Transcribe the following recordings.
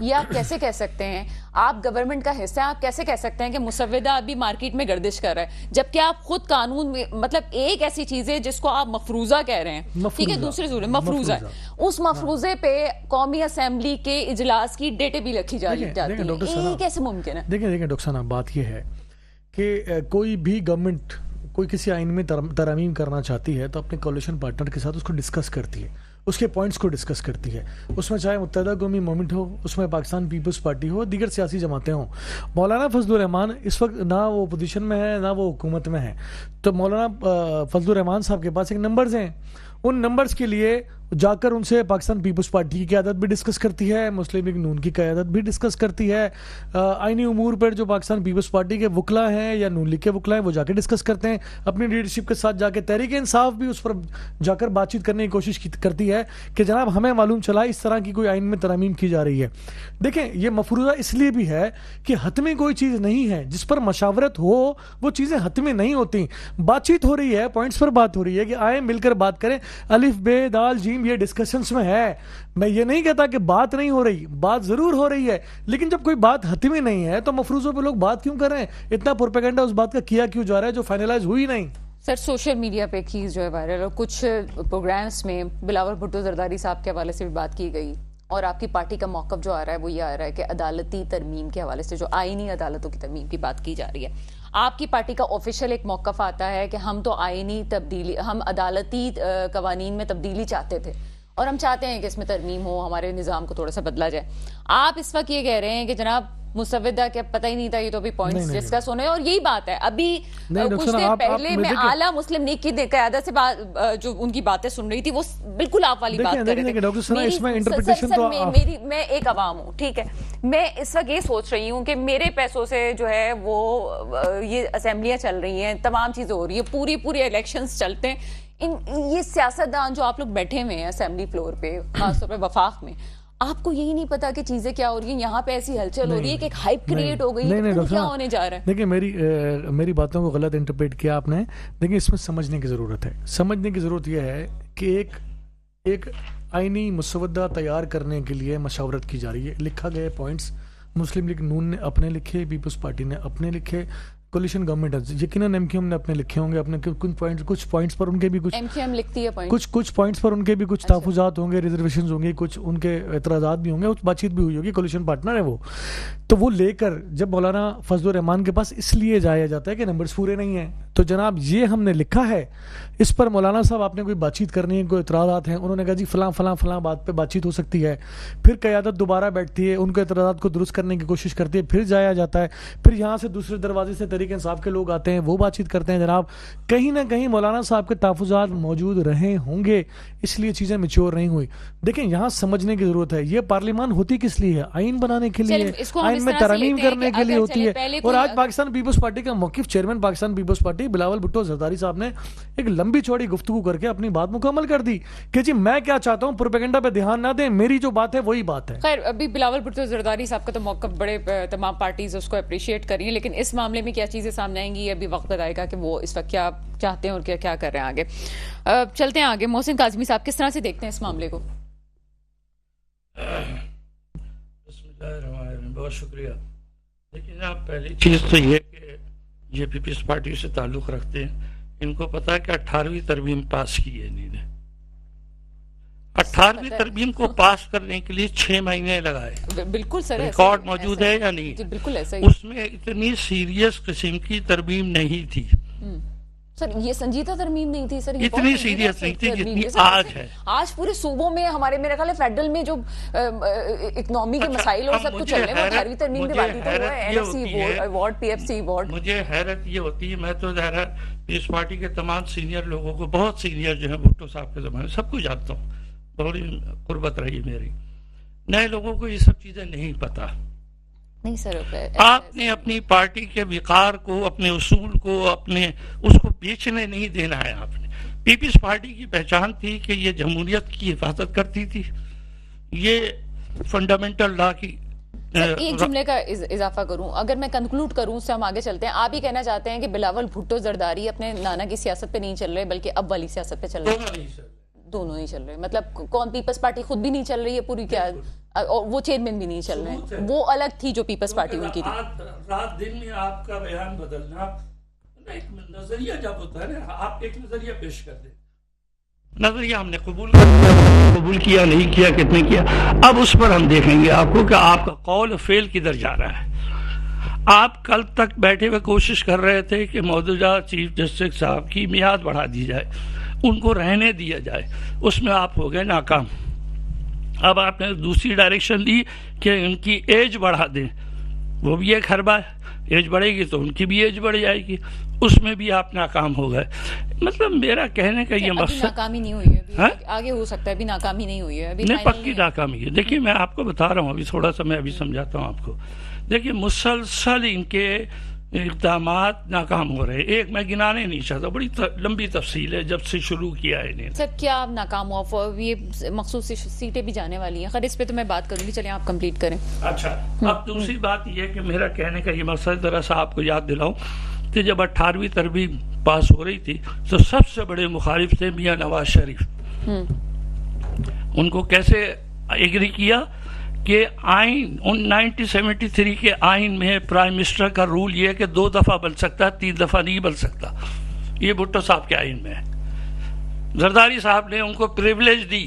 یہ آپ کیسے کہہ سکتے ہیں؟ آپ گورنمنٹ کا حصہ ہیں، آپ کیسے کہہ سکتے ہیں کہ مسودہ ابھی مارکیٹ میں گردش کر رہا ہے، جبکہ آپ خود قانون میں مطلب ایک ایسی چیز ہے جس کو آپ مفروضہ کہہ رہے ہیں، ٹھیک ہے، دوسرے صورت مفروضہ ہے، اس مفروضے پہ قومی اسمبلی کے اجلاس کی ڈیٹیں بھی رکھی جاتی ہیں، یہ کیسے ممکن ہے؟ دیکھیں ڈاکٹر صاحب، بات یہ ہے کہ کوئی بھی گورنمنٹ کوئی کسی آئین میں ترامیم کرنا چاہتی ہے تو اپنے کولیشن پارٹنر کے ساتھ اس کو ڈسکس کرتی ہے، اس کے پوائنٹس کو ڈسکس کرتی ہے، اس میں چاہے متحدہ قومی موومنٹ ہو، اس میں پاکستان پیپلز پارٹی ہو، دیگر سیاسی جماعتیں ہوں۔ مولانا فضل الرحمان اس وقت نہ وہ اپوزیشن میں ہے نہ وہ حکومت میں ہے، تو مولانا فضل الرحمان صاحب کے پاس ایک نمبرز ہیں، ان نمبرز کے لیے جا کر ان سے پاکستان پیپلز پارٹی کی قیادت بھی ڈسکس کرتی ہے، مسلم لیگ نون کی قیادت بھی ڈسکس کرتی ہے، آئینی امور پر جو پاکستان پیپلز پارٹی کے وکلا ہیں یا نون لیگ کے وکلا ہیں وہ جا کے ڈسکس کرتے ہیں اپنی لیڈرشپ کے ساتھ جا کے۔ تحریک انصاف بھی اس پر جا کر بات چیت کرنے کی کوشش کرتی ہے کہ جناب ہمیں معلوم چلا اس طرح کی کوئی آئین میں ترامیم کی جا رہی ہے۔ دیکھیں یہ مفروضہ اس لیے بھی ہے کہ حتمی کوئی چیز نہیں ہے، جس پر مشاورت ہو وہ چیزیں حتمی نہیں ہوتی، بات چیت ہو رہی ہے، پوائنٹس پر بات ہو رہی ہے کہ آئیں مل کر بات کریں، الف بے دال جیم یہ ڈسکشنز میں ہے۔ میں یہ نہیں کہتا کہ بات نہیں ہو رہی، بات ضرور ہو رہی ہے، لیکن جب کوئی بات حتمی نہیں ہے تو مفروضوں پہ لوگ بات کیوں کر رہے ہیں؟ اتنا پروپیگنڈا اس بات کا کیا کیوں جا رہا ہے جو فائنلائز ہوئی نہیں؟ سر سوشل میڈیا پہ چیز جو ہے وائرل، اور کچھ پروگرامز میں بلاول بھٹو زرداری صاحب کے حوالے سے بھی بات کی گئی، اور آپ کی پارٹی کا موقف جو آ رہا ہے وہ یہ آ رہا ہے کہ عدالتی ترمیم کے حوالے سے جو آئینی عدالتوں کی ترمیم کی بات کی جا رہی ہے، آپ کی پارٹی کا آفیشیل ایک موقف آتا ہے کہ ہم تو آئینی تبدیلی، ہم عدالتی قوانین میں تبدیلی چاہتے تھے اور ہم چاہتے ہیں کہ اس میں ترمیم ہو، ہمارے نظام کو تھوڑا سا بدلا جائے۔ آپ اس وقت یہ کہہ رہے ہیں کہ جناب مسودہ کے پتہ ہی نہیں تھا، یہ تو ابھی پوائنٹس ڈسکس ہونے، اور یہی بات ہے ابھی کچھ دیر پہلے میں اعلیٰ مسلم لیگ کی قیادت سے جو ان کی باتیں سن رہی تھی وہ بالکل آپ والی بات کر رہے تھے۔ میں ایک عوام ہوں، ٹھیک ہے، میں اس وقت یہ سوچ رہی ہوں کہ میرے پیسوں سے جو ہے وہ یہ اسمبلیاں چل رہی ہیں، تمام چیزیں ہو رہی ہیں، پوری الیکشنز چلتے ہیں، یہ سیاستدان جو آپ لوگ بیٹھے ہوئے ہیں اسمبلی فلور پہ، خاص طور پہ وفاق میں، آپ کو یہی نہیں پتا کہ چیزیں کیا ہو رہی ہیں؟ یہاں پہ ایسی ہلچل ہو رہی ہے کہ ایک ہائپ کریٹ ہو گئی ہے، کیا ہونے جا رہا ہے؟ دیکھیں میری باتوں کو غلط انٹرپریٹ کیا آپ نے، دیکھیں اس میں سمجھنے کی ضرورت ہے، سمجھنے کی ضرورت یہ ہے کہ ایک آئینی مسودہ تیار کرنے کے لیے مشاورت کی جا رہی ہے، لکھا گئے پوائنٹس مسلم لیگ نون نے اپنے لکھے، پیپلز پارٹی نے اپنے لکھے، کولیشن گورنمنٹ یقیناً ایم کیو ایم نے اپنے لکھے ہوں گے، اپنے کچھ پوائنٹس پر ان کے بھی کچھ پوائنٹس پر ان کے بھی کچھ تحفظات ہوں گے، ریزرویشنز ہوں گے، کچھ ان کے اعتراضات بھی ہوں گے، بات چیت بھی ہوئی ہوگی، کولیشن پارٹنر ہے وہ، تو وہ لے کر جب مولانا فضل الرحمان کے پاس اس لیے جایا جاتا ہے کہ نمبرز پورے نہیں ہیں، تو جناب یہ ہم نے لکھا ہے، اس پر مولانا صاحب آپ نے کوئی بات چیت کرنی ہے، کوئی اعتراضات ہیں، انہوں نے کہا جی فلاں بات پہ بات چیت ہو سکتی ہے، پھر قیادت دوبارہ بیٹھتی ہے، ان کے اعتراضات کو درست کرنے کی کوشش کرتی ہے، پھر جایا جاتا ہے، پھر یہاں سے دوسرے دروازے سے تحریک انصاف کے لوگ آتے ہیں، وہ بات چیت کرتے ہیں، جناب کہیں نہ کہیں مولانا صاحب کے تحفظات موجود رہے ہوں گے، اس لیے چیزیں میچور نہیں ہوئی۔ دیکھیں یہاں سمجھنے کی ضرورت ہے، یہ پارلیمان ہوتی کس لیے ہے؟ آئین بنانے کے لیے، آئین میں ترمیم کرنے کے لیے ہوتی ہے، اور آج پاکستان پیپلز پارٹی کا موقف، چیئرمین پاکستان پیپلز پارٹی بلاول بھٹو زرداری صاحب نے ایک لمبی چوڑی گفتگو کر کے اپنی بات مکمل کر دی کہ جی میں کیا چاہتا ہوں، پروپیگنڈا پہ دھیان نہ دیں، میری جو بات ہے وہی بات ہے۔ خیر ابھی بلاول بھٹو زرداری صاحب کا تو موقف بڑے تمام پارٹیز اس کو اپریشیٹ کر رہی ہیں، لیکن اس معاملے میں کیا چیزیں سامنے آئیں گی ابھی وقت بتائے گا کہ وہ اس وقت کیا چاہتے ہیں اور کیا کر رہے ہیں آگے۔ چلتے ہیں آگے، محسن کاظمی صاحب کس طرح سے دیکھتے ہیں اس معاملے کو؟ بسم اللہ الرحمن الرحیم، بہت شکریہ۔ لیکن آپ پہلی چیز تو یہ کہ یہ پیپلز پارٹی سے تعلق رکھتے ہیں، ان کو پتا ہے کہ 18ویں ترمیم پاس کی ہے انہوں نے، 18ویں ترمیم کو پاس کرنے کے لیے 6 مہینے لگائے، بالکل سر، ریکارڈ موجود ہے یا نہیں؟ بالکل ایسا ہی، اس میں اتنی سیریس قسم کی ترمیم نہیں تھی سر، یہ سنجیدہ ترمیم نہیں تھی سر، اتنی سیریس نہیں تھی جتنی آج ہے۔ آج پورے صوبوں میں ہمارے میرے خیال ہے فیڈرل میں جو اکنامی کے مسائل اور سب کچھ چل رہے ہیں، 18ویں ترمیم کی بات ہی تو ہے، N F C award, P F C award. مجھے حیرت یہ ہوتی ہے، میں تو ظاہر پیپلز پارٹی کے تمام سینئر لوگوں کو، بہت سینئر جو ہیں بھٹو صاحب کے زمانے سب کو جانتا ہوں، بڑی قربت رہی میری، نئے لوگوں کو یہ سب چیزیں نہیں پتا۔ نہیں سر، آپ نے اپنی پارٹی کے وقار کو، اپنے اصول کو، اپنے اس کو بیچنے نہیں دینا ہے۔ آپ نے پیپلز پارٹی کی پہچان تھی کہ یہ جمہوریت کی حفاظت کرتی تھی، یہ فنڈامنٹل لا کی۔ ایک جملے کا اضافہ کروں، اگر میں کنکلوڈ کروں اس سے ہم آگے چلتے ہیں، آپ ہی کہنا چاہتے ہیں کہ بلاول بھٹو زرداری اپنے نانا کی سیاست پہ نہیں چل رہے بلکہ اب والی سیاست پہ چل رہے ہیں، دونوں نہیں چل رہے، مطلب کون پیپلز پارٹی خود بھی نہیں چل رہی ہے پوری، کیا اور وہ چیئرمین بھی نہیں چل رہے ثبوت ہیں، ہے۔ وہ الگ تھی جو پیپلز پارٹی ان کی تھی. رات دن میں آپ کا بیان بدلنا ایک نظریہ جب ہوتا ہے نا، آپ ایک نظریہ پیش کر دیں، نظریہ ہم نے قبول کیا نہیں کیا، کتنے کیا، اب اس پر ہم دیکھیں گے آپ کو کہ آپ کا قول و فعل کدھر جا رہا ہے. آپ کل تک بیٹھے ہوئے کوشش کر رہے تھے کہ موجودہ چیف جسٹس صاحب کی میعاد بڑھا دی جائے، ان کو رہنے دیا جائے، اس میں آپ ہو گئے ناکام. اب آپ نے دوسری ڈائریکشن لی کہ ان کی ایج بڑھا دیں، وہ بھی ایک حربہ ہے، ایج بڑھے گی تو ان کی بھی ایج بڑھ جائے گی، اس میں بھی آپ ناکام ہو گئے. مطلب میرا کہنے کا یہ ابھی مقصد ناکامی نہیں ہوئی ہے، ابھی آگے ہو سکتا ہے، ابھی ناکامی نہیں ہوئی ہے، ابھی نہیں، final پکی نہیں ہے. ناکامی ہے. دیکھیے میں آپ کو بتا رہا ہوں، ابھی تھوڑا سا میں ابھی سمجھاتا ہوں آپ کو. دیکھیے مسلسل ان کے اقدامات ناکام ہو رہے ہیں، ایک میں گنانے نہیں چاہتا، بڑی لمبی تفصیل ہے جب سے شروع کیا ہے انہیں. سر کیا ناکام ہوا؟ یہ مخصوص سیٹیں بھی جانے والی ہیں، خیر اس پہ تو میں بات کروں گی، چلیں آپ کمپلیٹ کریں. اچھا، اب دوسری بات یہ ہے کہ میرا کہنے کا یہ مقصد ذرا سا آپ کو یاد دلاؤں کہ جب 18ویں تربیت پاس ہو رہی تھی تو سب سے بڑے مخالف تھے میاں نواز شریف. ان کو کیسے ایگری کیا کہ آئین 1973 کے آئین میں پرائم منسٹر کا رول یہ ہے کہ 2 دفعہ بن سکتا ہے، 3 دفعہ نہیں بن سکتا. یہ بھٹو صاحب کے آئین میں ہے. زرداری صاحب نے ان کو پریولیج دی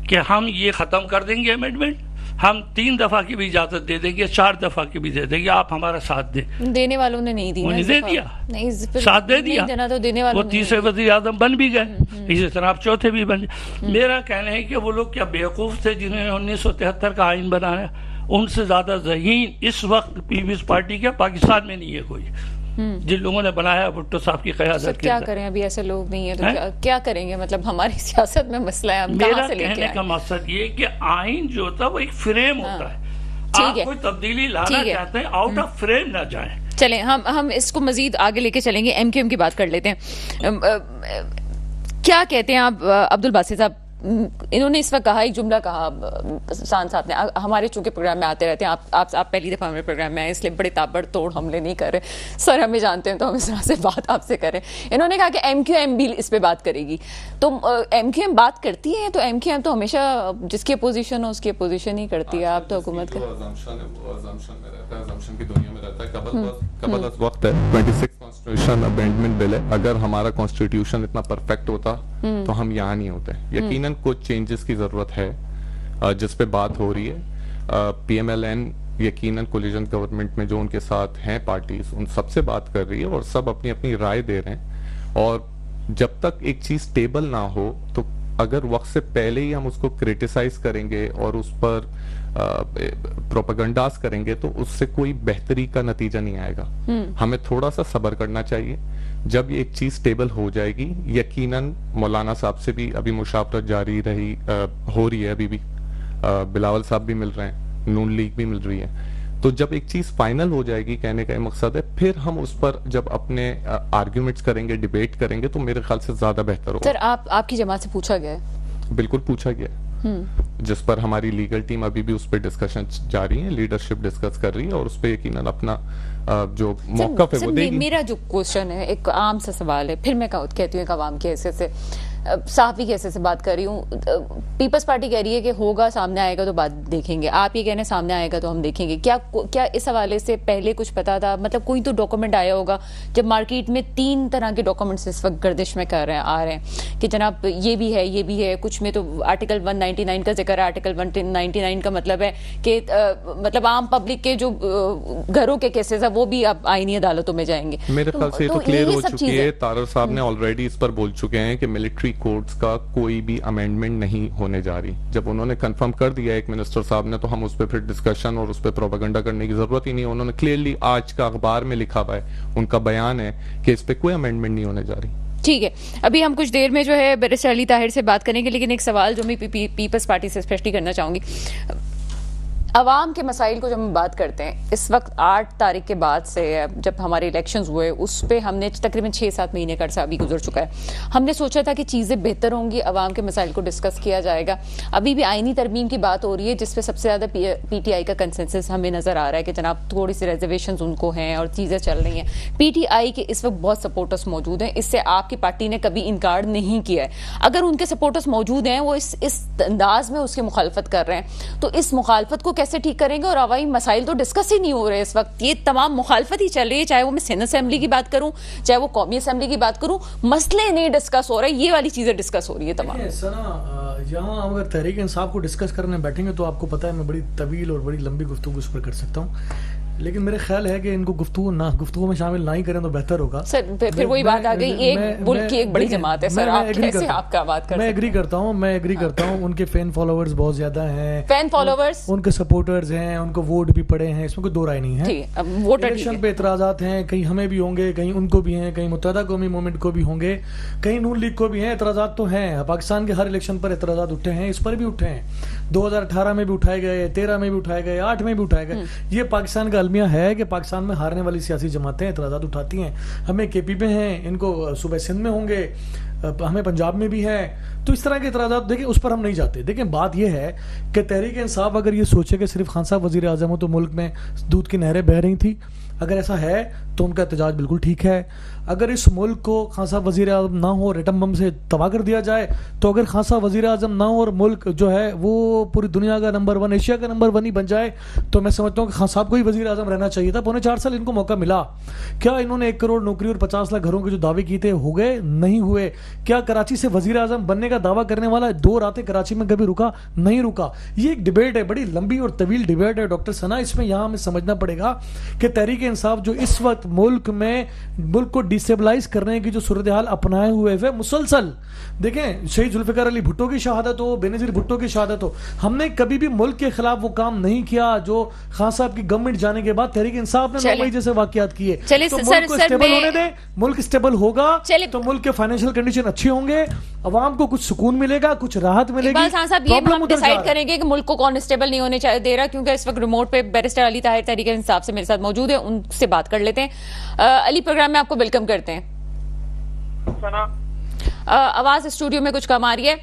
کہ ہم یہ ختم کر دیں گے امینڈمنٹ، ہم 3 دفعہ کی بھی اجازت دے دیں گے، 4 دفعہ کی بھی دے دیں گے، آپ ہمارا ساتھ دیں. دینے والوں نے نہیں دی، انہیں دے دیا، نہیں ساتھ دے دیا، دینا تو دینے والوں وہ تیسرے وزیر اعظم بن بھی گئے، اسی طرح آپ چوتھے بھی بن گئے. میرا کہنا ہے کہ وہ لوگ کیا بیوقوف تھے جنہوں نے 1973 کا آئین بنایا؟ ان سے زیادہ ذہین اس وقت پیپلز پارٹی کے پاکستان میں نہیں ہے کوئی، جن لوگوں نے بنایا بھٹو صاحب کی قیادت کے کیا اندر. کریں؟ ابھی ایسے لوگ نہیں ہیں تو کیا کریں گے؟ مطلب ہماری سیاست میں مسئلہ ہے، ہم کہاں میرا سے لے کے کہنے کا آئیں؟ مقصد یہ کہ آئین جو ہوتا ہے وہ ایک فریم ہوتا ہے. ٹھیک آپ ہے، کوئی تبدیلی لانا ٹھیک ہے. چاہتے ہیں، آؤٹ آف فریم نہ جائیں. چلیں ہم اس کو مزید آگے لے کے چلیں گے، ایم کیو ایم کی بات کر لیتے ہیں. کیا کہتے ہیں آپ عبد الباسط صاحب؟ انہوں نے اس وقت کہا، ایک جملہ کہا سان صاحب نے، ہمارے چونکہ پروگرام میں آتے رہتے ہیں، آپ پہلی دفعہ ہمارے پروگرام میں آئے، اس لیے بڑے تابڑ توڑ حملے نہیں کر رہے سر، ہمیں جانتے ہیں تو ہم اس طرح سے بات آپ سے کریں. انہوں نے کہا کہ ایم کیو ایم بھی اس پہ بات کرے گی، تو ایم کیو ایم بات کرتی ہے تو ایم کیو ایم تو ہمیشہ جس کی اپوزیشن ہو اس کی اپوزیشن ہی کرتی ہے. آپ تو حکومت کا کی دنیا میں رہتا ہے. قبل از وقت ہے 26 کانسٹیٹیوشن امینڈمنٹ بل ہے. اگر ہمارا کانسٹیٹیوشن اتنا پرفیکٹ ہوتا تو ہم یہاں نہیں ہوتے. یقیناً کچھ چینجز کی ضرورت ہے جس پہ بات ہو رہی ہے. پی ایم ایل این یقیناً کولیجن گورنمنٹ میں جو ان کے ساتھ ہیں پارٹیز، ان سب سے بات کر رہی ہے اور سب اپنی اپنی رائے دے رہے ہیں. اور جب تک ایک چیز سٹیبل نہ ہو تو اگر وقت سے پہلے ہی ہم اس کو کریٹیسائز کریں گے اور اس پر پروپیگنڈاز کریں گے تو اس سے کوئی بہتری کا نتیجہ نہیں آئے گا. ہمیں تھوڑا سا صبر کرنا چاہیے. جب یہ ایک چیز سٹیبل ہو جائے گی، یقیناً مولانا صاحب سے بھی ابھی مشاورت جاری ہو رہی ہے، ابھی بھی بلاول صاحب بھی مل رہے ہیں، نون لیگ بھی مل رہی ہے. تو جب ایک چیز فائنل ہو جائے گی، کہنے کا یہ مقصد ہے، پھر ہم اس پر جب اپنے آرگیومنٹس کریں گے، ڈیبیٹ کریں گے تو میرے خیال سے زیادہ بہتر ہوگا. سر آپ کی جماعت سے پوچھا گیا ہے؟ بالکل پوچھا گیا ہے، جس پر ہماری لیگل ٹیم ابھی بھی اس پہ ڈسکشن جاری ہے، لیڈرشپ ڈسکس کر رہی ہے اور اس پہ یقیناً اپنا جو موقف ہے وہ دے گی. میرا جو کوشچن ہے ایک عام سا سوال ہے، پھر میں کہتی ہوں ایک عوام کے حیثیت سے، صحافی کے حیثیت سے بات کر رہی ہوں. پیپلز پارٹی کہہ رہی ہے کہ ہوگا، سامنے آئے گا تو بات دیکھیں گے. آپ یہ کہنے سامنے آئے گا تو ہم دیکھیں گے. کیا اس حوالے سے پہلے کچھ پتا تھا؟ مطلب کوئی تو ڈاکومنٹ آیا ہوگا. جب مارکیٹ میں 3 طرح کے ڈاکومنٹس اس وقت گردش میں آ رہے ہیں کہ جناب یہ بھی ہے، یہ بھی ہے. کچھ میں تو آرٹیکل 199 کا ذکر ہے. آرٹیکل 199 کا مطلب ہے کہ مطلب عام پبلک کے جو گھروں کے کیسز ہیں وہ بھی اب آئینی عدالتوں میں جائیں گے. میرے خیال سے یہ تو کلیئر ہو چکی ہے. تارڑ صاحب نے آلریڈی اس پر بول چکے ہیں کہ ملٹری کورٹس کا کوئی بھی امینڈمنٹ نہیں ہونے جا رہی. جب انہوں نے کنفرم کر دیا ایک منسٹر صاحب نے، تو ہم اس پہ پھر ڈسکشن اور اس پہ پروپیگنڈا کرنے کی ضرورت ہی نہیں. انہوں نے کلیئرلی آج کا اخبار میں لکھا ہوا ہے، ان کا بیان ہے کہ اس پہ کوئی امینڈمنٹ نہیں ہونے جا رہی. ٹھیک ہے، ابھی ہم کچھ دیر میں جو ہے بیرسٹر علی طاہر سے بات کریں گے، لیکن ایک سوال جو میں پیپلز پارٹی سے اسپیشلی کرنا چاہوں گی. عوام کے مسائل کو جب ہم بات کرتے ہیں اس وقت 8 تاریخ کے بعد سے جب ہمارے الیکشنز ہوئے اس پہ ہم نے تقریباً 6-7 مہینے کا عرصہ ابھی گزر چکا ہے. ہم نے سوچا تھا کہ چیزیں بہتر ہوں گی, عوام کے مسائل کو ڈسکس کیا جائے گا. ابھی بھی آئینی ترمیم کی بات ہو رہی ہے جس پہ سب سے زیادہ پی ٹی آئی کا کنسنسس ہمیں نظر آ رہا ہے کہ جناب تھوڑی سی ریزرویشنز ان کو ہیں اور چیزیں چل رہی ہیں. پی ٹی آئی کے اس وقت بہت سپورٹرز موجود ہیں, اس سے آپ کی پارٹی نے کبھی انکار نہیں کیا ہے. اگر ان کے سپورٹرز موجود ہیں وہ اس انداز میں اس کی مخالفت کر رہے ہیں تو اس مخالفت کو کیسے ٹھیک کریں گے؟ اور عوامی مسائل تو ڈسکس ہی نہیں ہو رہے اس وقت, یہ تمام مخالفت ہی چل رہی ہے, چاہے وہ میں سینٹ اسمبلی کی بات کروں چاہے وہ قومی اسمبلی کی بات کروں, مسئلے نہیں ڈسکس ہو رہے, یہ والی چیزیں ڈسکس ہو رہی ہے تمام. یہاں ہم اگر تحریک انصاف کو ڈسکس کرنے بیٹھیں گے تو آپ کو پتہ ہے میں بڑی طویل اور بڑی لمبی گفتگو اس پر کر سکتا ہوں, لیکن میرے خیال ہے کہ ان کو گفتگو میں شامل نہ ہی کریں تو بہتر ہوگا. سر پھر وہی بات آ گئی, ایک ملک کی ایک بڑی جماعت ہے سر, آپ کیسے آپ کا بات کر میں ایگری کرتا ہوں ان کے فین فالوورز بہت زیادہ ہیں, فین فالوورز ان کے سپورٹرز ہیں, ان کو ووٹ بھی پڑے ہیں, اس میں کوئی دو رائے نہیں ہے. الیکشن پہ اعتراضات ہیں, کہیں ہمیں بھی ہوں گے, کہیں ان کو بھی ہیں, کہیں متحدہ قومی موومنٹ کو بھی ہوں گے, کہیں نون لیگ کو بھی ہیں. اعتراضات تو ہیں, پاکستان کے ہر الیکشن پر اعتراضات اٹھے ہیں, اس پر بھی اٹھے ہیں, 2018 میں بھی اٹھائے گئے, 13 میں بھی اٹھائے گئے, 8 میں بھی اٹھائے گئے. یہ پاکستان کا المیہ ہے کہ پاکستان میں ہارنے والی سیاسی جماعتیں اعتراضات اٹھاتی ہیں. ہمیں کے پی پہ ہیں, ان کو صوبہ سندھ میں ہوں گے, ہمیں پنجاب میں بھی ہے, تو اس طرح کے اعتراضات دیکھیں اس پر ہم نہیں جاتے. دیکھیں بات یہ ہے کہ تحریک انصاف اگر یہ سوچے کہ صرف خان صاحب وزیر اعظم ہو تو ملک میں دودھ کی نہریں بہہ رہی تھیں, اگر ایسا ہے تو ان کا احتجاج بالکل ٹھیک ہے. اگر اس ملک کو خان صاحب وزیر اعظم نہ ہو اور ایٹم بم سے تباہ کر دیا جائے, تو اگر خان صاحب وزیر اعظم نہ ہو اور ملک جو ہے وہ پوری دنیا کا نمبر 1 ایشیا کا نمبر 1 ہی بن جائے, تو میں سمجھتا ہوں کہ خان صاحب کو ہی وزیر اعظم رہنا چاہیے تھا. 4.5 سال ان کو موقع ملا, کیا انہوں نے 1 کروڑ نوکری اور 50 لاکھ گھروں کے جو دعوے کیے تھے ہو گئے؟ نہیں ہوئے. کیا کراچی سے وزیر اعظم بننے کا دعویٰ کرنے والا 2 راتیں کراچی میں کبھی رکا؟ نہیں رکا. یہ ایک ڈبیٹ ہے, بڑی لمبی اور طویل ڈبیٹ ہے ڈاکٹر ثنا. اس میں یہاں ہمیں سمجھنا پڑے گا کہ تحریک انصاف جو اس وقت ملک میں ملک کو ڈیسٹیبلائز کرنے کی جو صورتحال اپنائے ہوئے ہے مسلسل, دیکھیں شہید ذوالفقار علی بھٹو کی شہادت ہو, بینظیر بھٹو کی شہادت ہو, ہم نے کبھی بھی ملک کے خلاف وہ کام نہیں کیا جو خان صاحب کی گورنمنٹ جانے کے بعد تحریک انصاف نے 9 مئی جیسے واقعات کیے. تو ملک کو اسٹیبل ہونے دیں, ملک اسٹیبل ہوگا تو ملک کے فائنینشیل کنڈیشن اچھے ہوں گے, عوام کو کچھ سکون ملے گا, کچھ راحت ملے گی. صاحب یہ ہم ڈیسائیڈ کریں گے کہ ملک کو کون اسٹیبل نہیں ہونے چاہیے دے رہا, کیونکہ اس وقت ریموٹ پہ بیرسٹر علی طاہر تحریک انصاف سے میرے ساتھ موجود ہیں, ان سے بات کر لیتے ہیں. علی پروگرام میں آپ کو ویلکم کرتے ہیں. آواز اسٹوڈیو میں کچھ کم آ رہی ہے.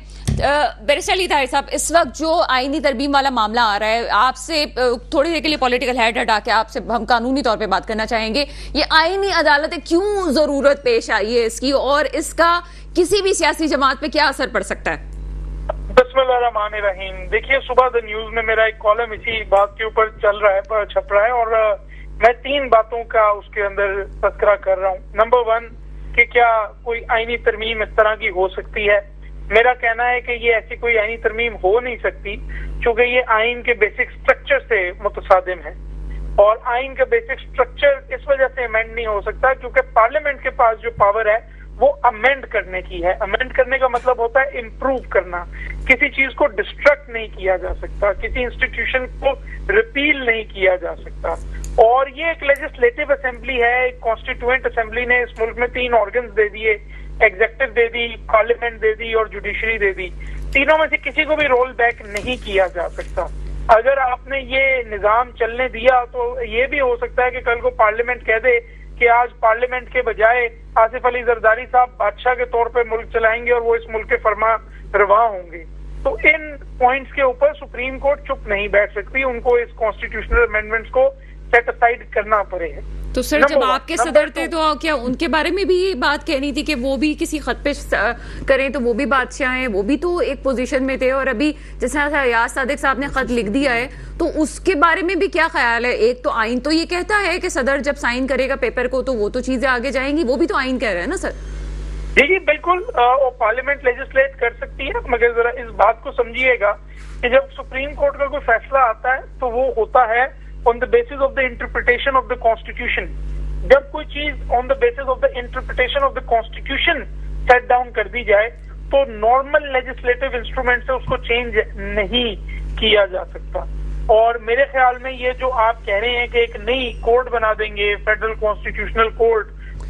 بیرسٹر علی طاہر صاحب, اس وقت جو آئینی ترمیم والا معاملہ آ رہا ہے, آپ سے تھوڑی دیر کے لیے پولیٹیکل ہیڈ ہٹا کے آپ سے ہم قانونی طور پہ بات کرنا چاہیں گے. یہ آئینی عدالتیں کیوں ضرورت پیش آئی ہے اس کی, اور اس کا کسی بھی سیاسی جماعت پہ کیا اثر پڑ سکتا ہے؟ بسم اللہ الرحمن الرحیم. دیکھیے صبح دا نیوز میں میرا ایک کالم اسی بات کے اوپر چل رہا ہے, چھپ رہا ہے, اور میں 3 باتوں کا اس کے اندر تذکرہ کر رہا ہوں. نمبر 1 کہ کیا کوئی آئینی ترمیم اس طرح کی ہو سکتی ہے. میرا کہنا ہے کہ یہ ایسی کوئی آئینی ترمیم ہو نہیں سکتی, چونکہ یہ آئین کے بیسک سٹرکچر سے متصادم ہے, اور آئین کا بیسک سٹرکچر اس وجہ سے امینڈ نہیں ہو سکتا کیونکہ پارلیمنٹ کے پاس جو پاور ہے وہ امینڈ کرنے کی ہے. امینڈ کرنے کا مطلب ہوتا ہے امپروو کرنا. کسی چیز کو ڈسٹرکٹ نہیں کیا جا سکتا, کسی انسٹیٹیوشن کو ریپیل نہیں کیا جا سکتا. اور یہ ایک لیجسلیٹو اسمبلی ہے, ایک کانسٹیٹیوئنٹ اسمبلی نے اس ملک میں 3 آرگنز دے دیے, ایگزیکٹو دے دی, پارلیمنٹ دے دی اور جوڈیشری دے دی. تینوں میں سے کسی کو بھی رول بیک نہیں کیا جا سکتا. اگر آپ نے یہ نظام چلنے دیا تو یہ بھی ہو سکتا ہے کہ کل کو پارلیمنٹ کہہ دے کہ آج پارلیمنٹ کے بجائے آصف علی زرداری صاحب بادشاہ کے طور پہ ملک چلائیں گے اور وہ اس ملک کے فرما روا ہوں گے. تو ان پوائنٹس کے اوپر سپریم کورٹ چپ نہیں بیٹھ سکتی, ان کو اس کانسٹیٹیوشنل امینڈمنٹس کو سیٹ اسائڈ کرنا پڑے. تو سر جب آپ کے صدر تھے تو کیا ان کے بارے میں بھی یہ بات کہنی تھی کہ وہ بھی کسی خط پہ کریں, تو وہ بھی بادشاہ ہیں, وہ بھی تو ایک پوزیشن میں تھے, اور ابھی جس طرح ریاض صادق صاحب نے خط لکھ دیا ہے تو اس کے بارے میں بھی کیا خیال ہے؟ ایک تو آئین تو یہ کہتا ہے کہ صدر جب سائن کرے گا پیپر کو تو وہ تو چیزیں آگے جائیں گی, وہ بھی تو آئین کہہ رہا ہے نا سر. جی بالکل, وہ پارلیمنٹ لیجسلیٹ کر سکتی ہے, مگر ذرا اس بات کو سمجھیے گا کہ جب سپریم کورٹ کا کوئی فیصلہ آتا ہے تو وہ ہوتا ہے on the basis of the interpretation of the constitution. جب کوئی چیز on the basis of the interpretation of the constitution set down کر دی جائے تو normal legislative instrument سے اس کو change نہیں کیا جا سکتا. اور میرے خیال میں یہ جو آپ کہہ رہے ہیں کہ ایک نئی کورٹ بنا دیں گے, فیڈرل کانسٹیٹیوشنل کورٹ,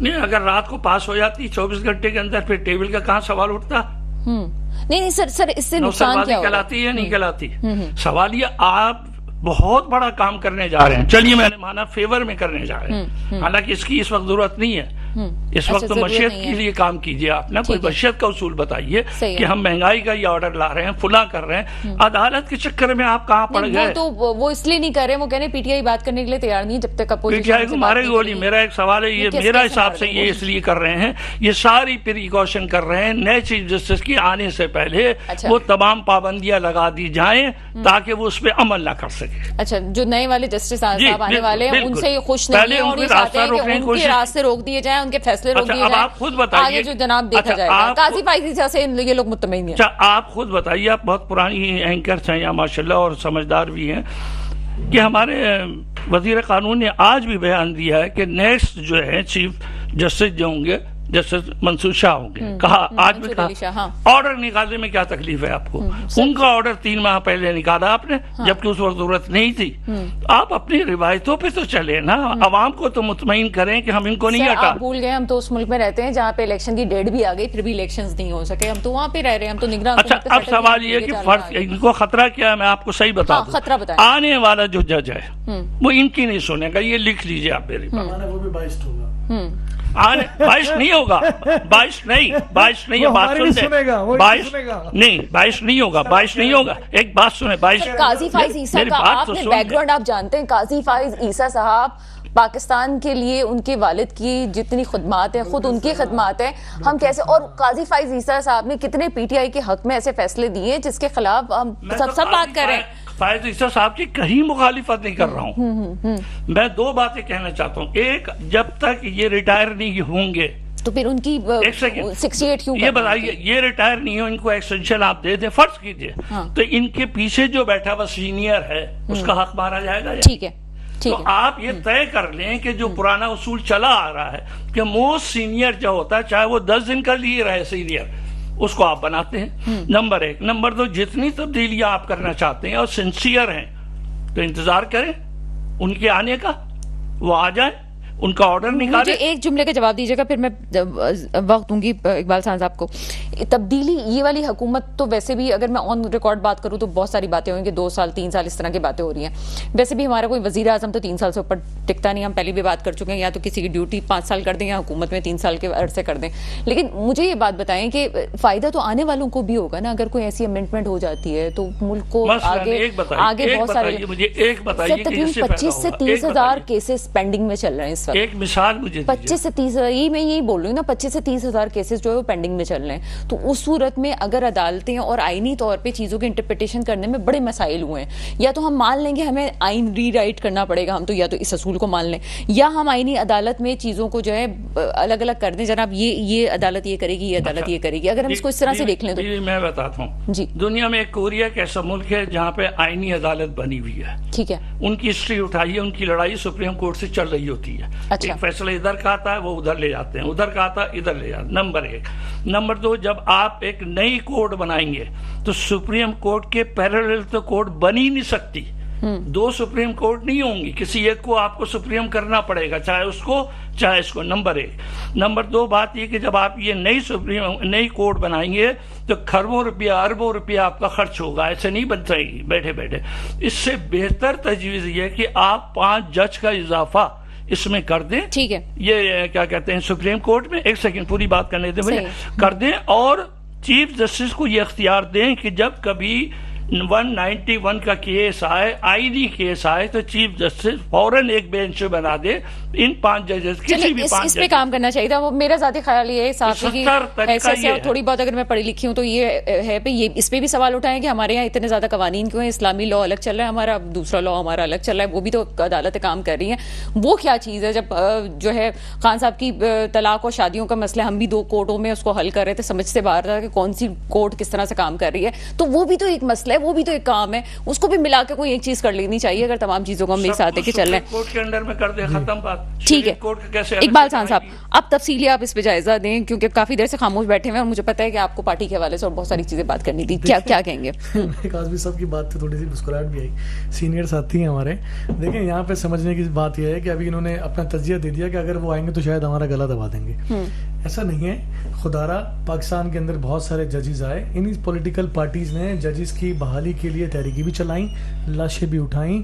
نہیں اگر رات کو پاس ہو جاتی 24 گھنٹے کے اندر پھر ٹیبل کا کہاں سوال اٹھتا؟ نہیں سر اس سے نقصان کیا ہوگا؟ کہلاتی ہے نہیں کہلاتی؟ سوال یہ آپ بہت بڑا کام کرنے جا رہے ہیں، چلیے میں نے مانا فیور میں کرنے جا رہے ہیں، حالانکہ اس کی اس وقت ضرورت نہیں ہے، اس وقت تو معیشت کے لیے کام کیجئے، آپ نا کوئی معیشت کا اصول بتائیے کہ ہم مہنگائی کا یہ آرڈر لا رہے ہیں، فلاں کر رہے ہیں، عدالت کے چکر میں آپ کہاں پڑ گئے؟ تو وہ اس لیے نہیں کر رہے، وہ کہنے پی ٹی آئی بات کرنے کے لیے تیار نہیں جب تک پی ٹی آئی کو مارے گولی۔ میرا ایک سوال ہے، یہ میرا حساب سے یہ اس لیے کر رہے ہیں، یہ ساری پریکاشن کر رہے ہیں نئے چیف جسٹس کی آنے سے پہلے وہ تمام پابندیاں لگا دی جائیں تاکہ وہ اس پہ عمل نہ کر سکے۔ اچھا، جو نئے والے جسٹس صاحب آنے والے ہیں ان سے یہ خوش نہیں ہیں اور یہ چاہتے ہیں کہ ان کے راستے روک دیے جائیں، ان کے فیصلے روک دیے جائیں، آپ خود بتائیے آگے جو جناب دیکھا جائے گا۔ قاضی فائز عیسیٰ سے یہ لوگ مطمئن ہیں۔ اچھا آپ خود بتائیے، آپ بہت پرانی اینکرز ہیں یا ماشاءاللہ اور سمجھدار بھی ہیں، کہ ہمارے وزیر قانون نے آج بھی بیان دیا ہے کہ نیکسٹ جو ہے چیف جسٹس جو ہوں گے جسٹس منصور شاہ ہوں گے، کہا آج بھی کہا آرڈر نکالنے میں کیا تکلیف ہے آپ کو؟ ان کا آرڈر 3 ماہ پہلے نکالا آپ نے جبکہ اس وقت ضرورت نہیں تھی۔ آپ اپنی روایتوں پہ تو چلے نا، عوام کو تو مطمئن کریں کہ ہم ان کو نہیں ہٹا۔ آپ بھول گئے ہم تو اس ملک میں رہتے ہیں جہاں پہ الیکشن کی ڈیٹ بھی آ گئی پھر بھی الیکشنز نہیں ہو سکے، ہم تو وہاں پہ رہ رہے ہیں، ہم تو نگراں۔ اچھا اب سوال یہ کہ فرض ان کو خطرہ کیا ہے، میں آپ کو صحیح بتا دوں، خطرہ بتائیں۔ آنے والا جو جج ہے وہ ان کی نہیں سنے گا، یہ لکھ لیجئے آپ میری بات۔ وہ بھی بائسڈ ہوگا، 22 نہیں ہوگا، 22 نہیں، 22 نہیں، بات سنیں، 22 نہیں ہوگا، 22 نہیں ہوگا۔ ایک بات سنیں، 22 قاضی فائز عیسیٰ کا آپ نے بیک گراؤنڈ آپ جانتے ہیں، قاضی فائز عیسیٰ صاحب پاکستان کے لیے ان کے والد کی جتنی خدمات ہیں خود ان کی خدمات ہیں، ہم کیسے، اور قاضی فائز عیسیٰ صاحب نے کتنے پی ٹی آئی کے حق میں ایسے فیصلے دیے جس کے خلاف ہم سب بات کر رہے ہیں۔ فائز عیسیٰ صاحب کی کہیں مخالفت نہیں کر رہا ہوں، میں 2 باتیں کہنا چاہتا ہوں۔ ایک، جب تک یہ ریٹائر نہیں ہوں گے تو پھر ان کی 68 کیوں؟ یہ بتائیے، یہ ریٹائر نہیں ہو، ان کو ایکسٹینشن آپ دے دیں، فرض کیجئے تو ان کے پیچھے جو بیٹھا ہوا سینئر ہے اس کا حق مارا جائے گا۔ ٹھیک ہے، تو آپ یہ طے کر لیں کہ جو پرانا اصول چلا آ رہا ہے کہ موسٹ سینئر جو ہوتا ہے چاہے وہ 10 دن کا لیے رہے سینئر، اس کو آپ بناتے ہیں، نمبر 1۔ نمبر 2، جتنی تبدیلیاں آپ کرنا چاہتے ہیں اور سنسیئر ہیں تو انتظار کریں ان کے آنے کا، وہ آ جائیں، ان کا آرڈر نکالیں۔ مجھے ایک جملے کا جواب دیجیے گا پھر میں وقت دوں گی اقبال صاحب کو۔ تبدیلی یہ والی حکومت تو ویسے بھی اگر میں آن ریکارڈ بات کروں تو بہت ساری باتیں ہوئیں کہ 2 سال 3 سال اس طرح کی باتیں ہو رہی ہیں، ویسے بھی ہمارا کوئی وزیر اعظم تو 3 سال سے اوپر ٹکتا نہیں، ہم پہلے بھی بات کر چکے ہیں، یا تو کسی کی ڈیوٹی 5 سال کر دیں یا حکومت میں 3 سال کے عرصے کر دیں۔ لیکن مجھے یہ بات بتائیں کہ فائدہ تو آنے والوں کو بھی ہوگا نا، اگر کوئی ایسی امینڈمنٹ ہو جاتی ہے تو ملک کو آگے بہت سارے، مجھے ایک بتائیے، تقریباً 25 سے 30,000 کیسز پینڈنگ میں چل رہے ہیں اس وقت۔ ایک مثال 25 سے 30، میں یہی بول رہی ہوں نا، 25 سے 30,000 کیسز جو ہے وہ پینڈنگ میں چل رہے ہیں، تو اس صورت میں اگر عدالتیں اور آئینی طور پہ چیزوں کی انٹرپریٹیشن کرنے میں بڑے مسائل ہوئے ہیں، یا تو ہم مان لیں گے ہمیں آئین ری رائٹ کرنا پڑے گا، ہم تو یا تو اس اصول کو مان لیں، یا ہم آئینی عدالت میں چیزوں کو جو ہے الگ الگ کر دیں، جناب یہ عدالت یہ کرے گی، یہ عدالت یہ کرے گی، اگر ہم اس کو اس طرح سے دیکھ لیں تو۔ میں بتاتا ہوں جی، دنیا میں ایک کوریا ایک ایسا ملک ہے جہاں پہ آئینی عدالت بنی ہوئی ہے، ٹھیک ہے، ان کی ہسٹری اٹھائیے، ان کی لڑائی سپریم کورٹ سے چل رہی ہوتی ہے، ایک فیصلہ ادھر کا آتا ہے وہ ادھر لے جاتے ہیں، ادھر کا آتا ہے ادھر لے جاتے ہیں، نمبر 1۔ نمبر 2، جب آپ ایک نئی کورٹ بنائیں گے تو سپریم کورٹ کے پیرالل تو کورٹ بن ہی نہیں سکتی، 2 سپریم کورٹ نہیں ہوں گی، کسی ایک کو آپ کو سپریم کرنا پڑے گا، چاہے اس کو چاہے اس کو، نمبر 1۔ نمبر 2 بات یہ کہ جب آپ یہ نئی کورٹ بنائیں گے تو کھربوں روپیہ اربوں روپیہ آپ کا خرچ ہوگا، ایسے نہیں بن جائے گی بیٹھے بیٹھے۔ اس سے بہتر تجویز یہ ہے کہ آپ 5 جج کا اضافہ اس میں کر دیں، ٹھیک ہے، یہ کیا کہتے ہیں سپریم کورٹ میں، ایک سیکنڈ پوری بات کرنے دیں مجھے، کر دیں، اور چیف جسٹس کو یہ اختیار دیں کہ جب کبھی 191 کا کیس آئے، آئینی کیس آئے، تو چیف جسٹس فوراً ایک بینچ بنا دے ان 5 ججز، کسی بھی 5 اس پہ کام کرنا چاہیے تھا۔ وہ میرا ذاتی خیال یہ ہے، صحافی کی حیثیت سے تھوڑی بہت اگر میں پڑھی لکھی ہوں تو یہ ہے پہ یہ اس پہ بھی سوال اٹھائیں کہ ہمارے یہاں اتنے زیادہ قوانین کیوں ہیں، اسلامی لا الگ چل رہا ہے ہمارا، دوسرا لا ہمارا الگ چل رہا ہے، وہ بھی تو عدالتیں کام کر رہی ہیں، وہ کیا چیز ہے؟ جب جو ہے خان صاحب کی طلاق اور شادیوں کا مسئلہ ہم بھی 2 کورٹوں میں اس کو حل کر رہے تھے، سمجھ سے باہر تھا کہ کون سی کورٹ کس طرح سے کام کر رہی ہے، تو وہ بھی تو ایک مسئلہ ہے، وہ بھی تو ایک کام ہے, اس کو بھی ملا کے کوئی ایک چیز کر لینی چاہیے اگر تمام چیزوں کو ہم ایک ساتھ لے کے چل رہے ہیں. کورٹ کے انڈر میں کر دے, ختم بات. ٹھیک ہے کیسے اقبال خان صاحب, اب تفصیلی آپ اس پہ جائزہ دیں کیونکہ کافی دیر سے خاموش بیٹھے ہوئے ہیں اور مجھے پتا ہے کہ آپ کو پارٹی کے حوالے سے اور بہت ساری چیزیں بات کرنی تھی. کیا کہیں گے؟ ایک آدمی صاحب کی بات پہ تھوڑی سی مسکراہٹ بھی آئی, سینئر ساتھی ہیں ہمارے. دیکھیں یہاں پہ سمجھنے کی بات یہ ہے کہ ابھی انہوں نے اپنا تجزیہ دے دیا کہ اگر وہ آئیں گے تو شاید ہمارا گلا دبا دیں گے. ایسا نہیں ہے. خدا را پاکستان کے اندر بہت سارے ججز آئے, انہی پولیٹیکل پارٹیز نے ججز کی بحالی کے لیے تحریکیں بھی چلائیں, لاشیں بھی اٹھائیں,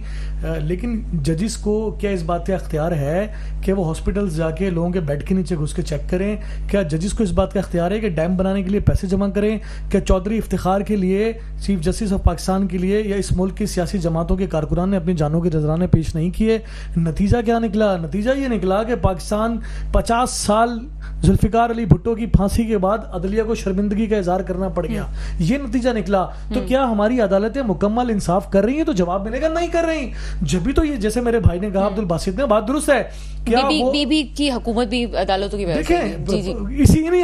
لیکن ججز کو کیا اس بات کا اختیار ہے کہ وہ ہاسپٹلز جا کے لوگوں کے بیڈ کے نیچے گھس کے چیک کریں؟ کیا ججز کو اس بات کا اختیار ہے کہ ڈیم بنانے کے لیے پیسے جمع کریں؟ کیا چودھری افتخار کے لیے, چیف جسٹس آف پاکستان کے لیے یا اس ملک کی سیاسی جماعتوں کے کارکنان نے اپنی جانوں کے نذرانے پیش نہیں کیے؟ نتیجہ کیا نکلا؟ نتیجہ یہ نکلا کہ پاکستان 50 سال ذوالفقار علی بھٹو کی پھانسی کے بعد عدلیہ کو شرمندگی کا اظہار کرنا پڑ گیا. یہ نتیجہ نکلا. تو کیا ہماری عدالتیں مکمل انصاف کر رہی ہیں؟ تو جواب ملے گا نہیں کر رہی. جبھی تو یہ جیسے میرے بھائی نے کہا, عبد الباسط نے, بات درست ہے. بی بی کی حکومت بھی عدالتوں کی وجہ سے, دیکھیں انہی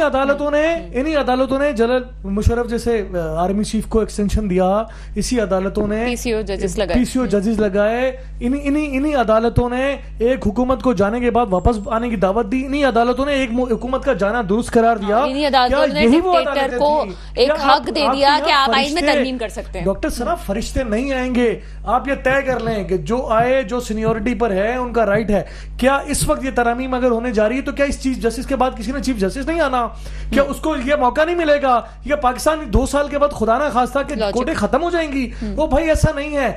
عدالتوں نے جنرل مشرف جیسے آرمی چیف کو ایکسٹینشن دیا, اسی عدالتوں نے پی سی او ججز لگائے, انہی عدالتوں نے ایک حکومت کو جانے کے بعد واپس آنے کی دعوت دی, انہی عدالتوں نے ایک حکومت کا جانا درست قرار دیا, انہی عدالتوں نے ڈکٹیٹر کو ایک حق دے دیا کہ آپ آئین میں ترمیم کر سکتے ہیں. ڈاکٹر صاحب فرشتے نہیں آئیں گے. آپ یہ طے کر لیں کہ جو آئے, جو سینیورٹی پر ہے, ان کا رائٹ ہے. کیا اس وقت یہ ترامیم اگر ہونے جا رہی ہے تو کیا اس چیف جسٹس کے بعد کسی نے چیف جسٹس نہیں آنا؟ کیا اس کو یہ موقع نہیں ملے گا؟ یا پاکستان 2 سال کے بعد خدا نہ خواستہ کہ کوٹیں ختم ہو جائیں گی؟ وہ بھائی ایسا نہیں ہے.